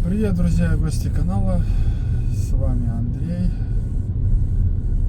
Привет, друзья и гости канала, с вами Андрей.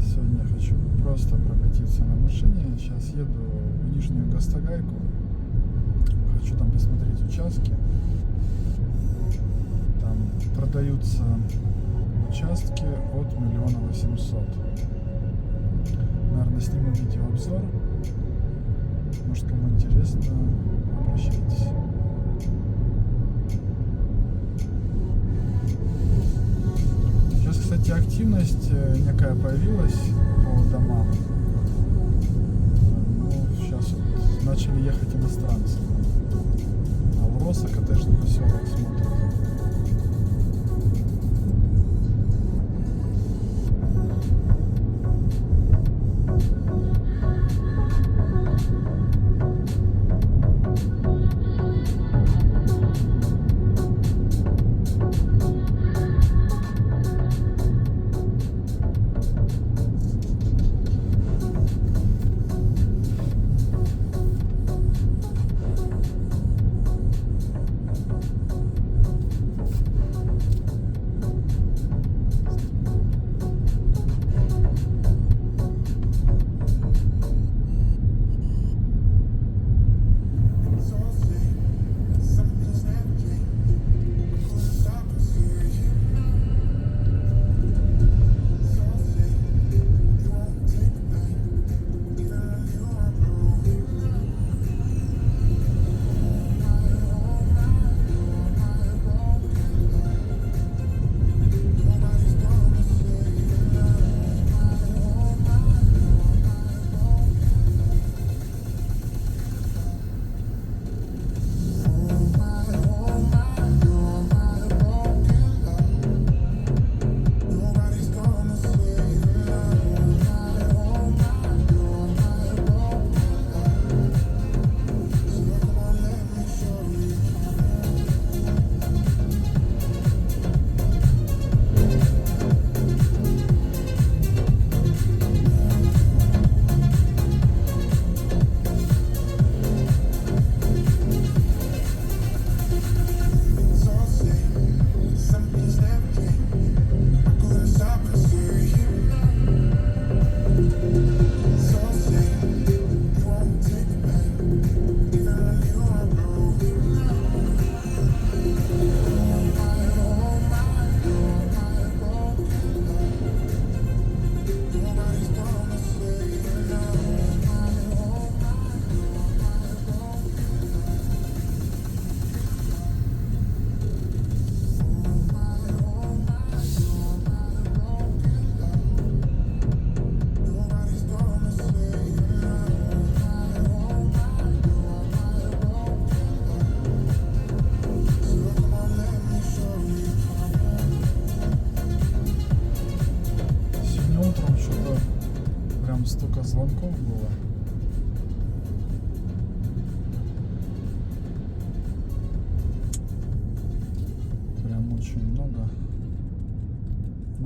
Сегодня я хочу просто прокатиться на машине. Сейчас еду в Нижнюю Гастогайку. Хочу там посмотреть участки. Там продаются участки от 1 800 000. Наверное, сниму видеообзор. Может, кому интересно, обращайтесь. Сейчас, кстати, активность некая появилась по домам. Ну, сейчас вот начали ехать иностранцы. Алроса, коттеджный поселок, смотрят.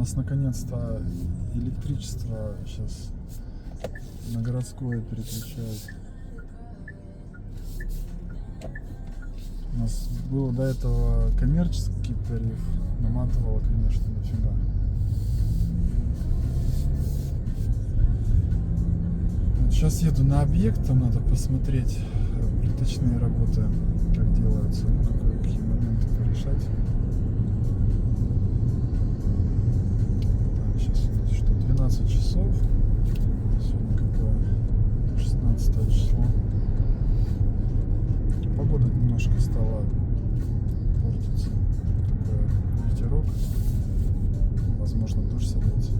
нас наконец-то электричество сейчас на городское переключают. У нас было до этого коммерческий тариф, наматывало, конечно, дофига. Вот сейчас еду на объект, там надо посмотреть плиточные работы, как делаются, какие моменты порешать. Так, сейчас что, 12 часов. Сегодня какое? 16 число. Погода немножко стала портиться. Такой ветерок. Возможно, дождь сорвется.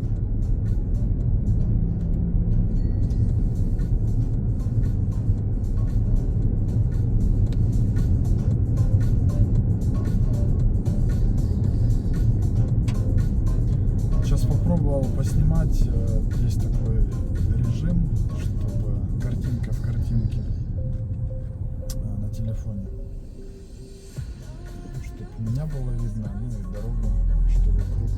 Сейчас попробовал поснимать. Есть такой режим, чтобы картинка в картинке на телефоне, чтобы меня было видно, ну и дорогу, что вокруг.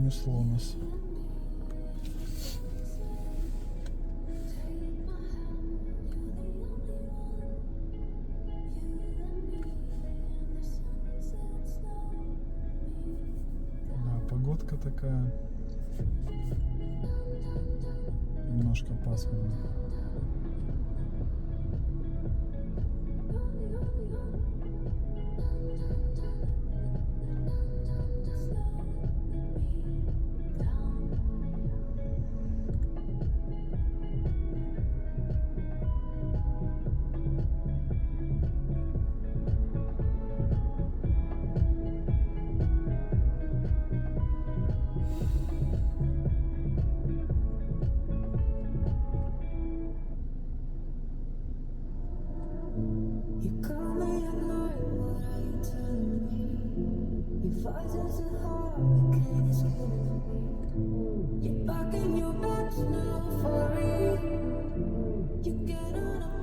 понесло нас. Да, погодка такая. Немножко пасмурно.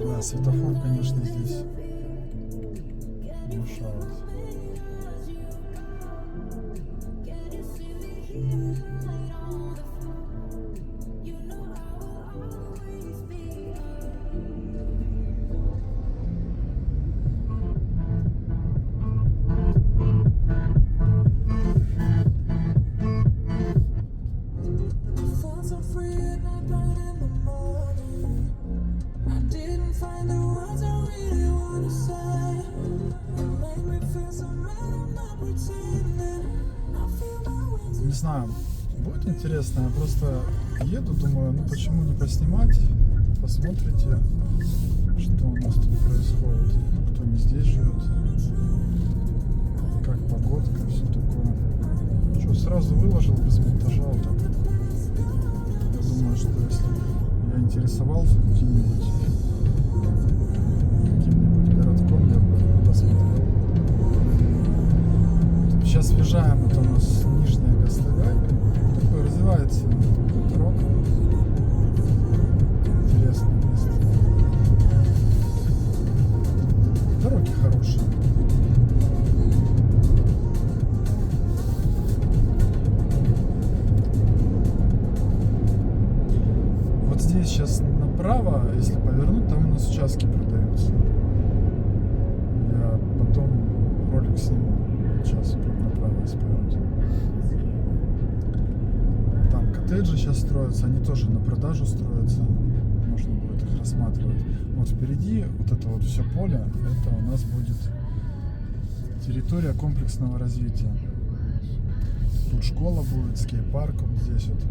Да, светофор, конечно, здесь мешает. Не знаю, будет интересно, я просто еду, думаю, ну почему не поснимать, посмотрите, что у нас тут происходит, кто не здесь живет, как погодка, все такое. Что, сразу выложил без монтажа, вот так. Я думаю, что если я интересовался каким-нибудь городком, я бы посмотрел. Сейчас въезжаем, это у нас Нижняя Гастогайка. Такой развивается дорога. Интересное место. Дороги хорошие. Вот здесь сейчас направо, если повернуть, там у нас участки продаются. Я потом ролик сниму. Сейчас направо, если повернуть. Там коттеджи сейчас строятся, они тоже на продажу строятся. Можно будет их рассматривать. Вот впереди вот это вот все поле, это у нас будет территория комплексного развития. Тут школа будет, скейт-парк вот здесь вот.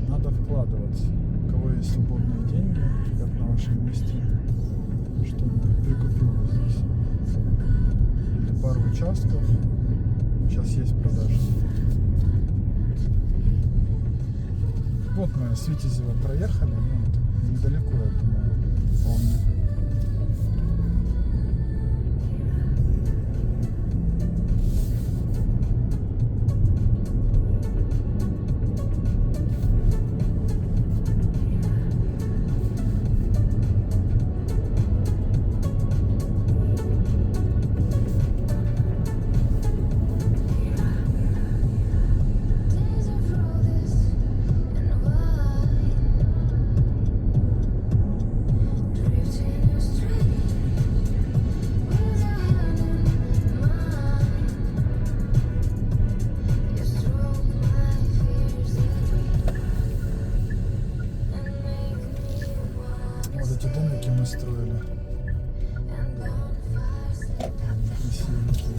Надо вкладываться. У кого есть свободные деньги, я бы на вашем месте что-нибудь прикупил бы здесь. Или пару участков. Сейчас есть продажи. Вот мы с Витязева проехали, ну, вот, недалеко, я думаю, вполне. Эти домики мы строили. Красивенькие.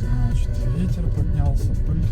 Значит, ветер поднялся, пыль.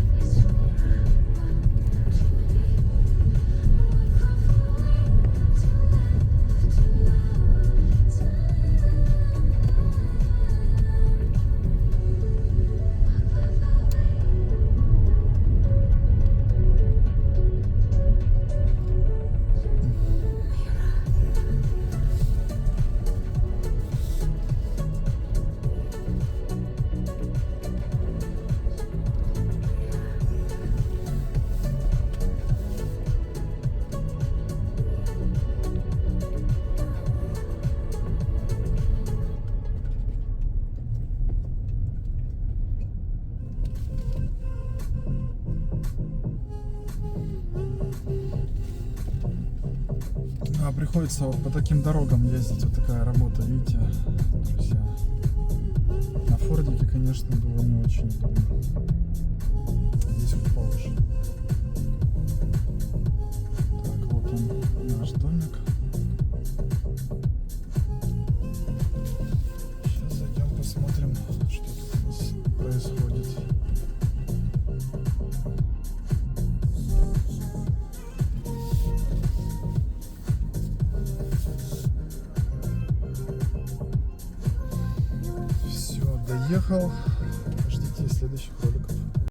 А приходится вот по таким дорогам ездить. Вот такая работа, видите, друзья. На Фордике, конечно, было не очень удобно. Здесь вот повыше. Так, вот он, наш домик. Сейчас зайдем, посмотрим, что тут у нас происходит. Все, доехал.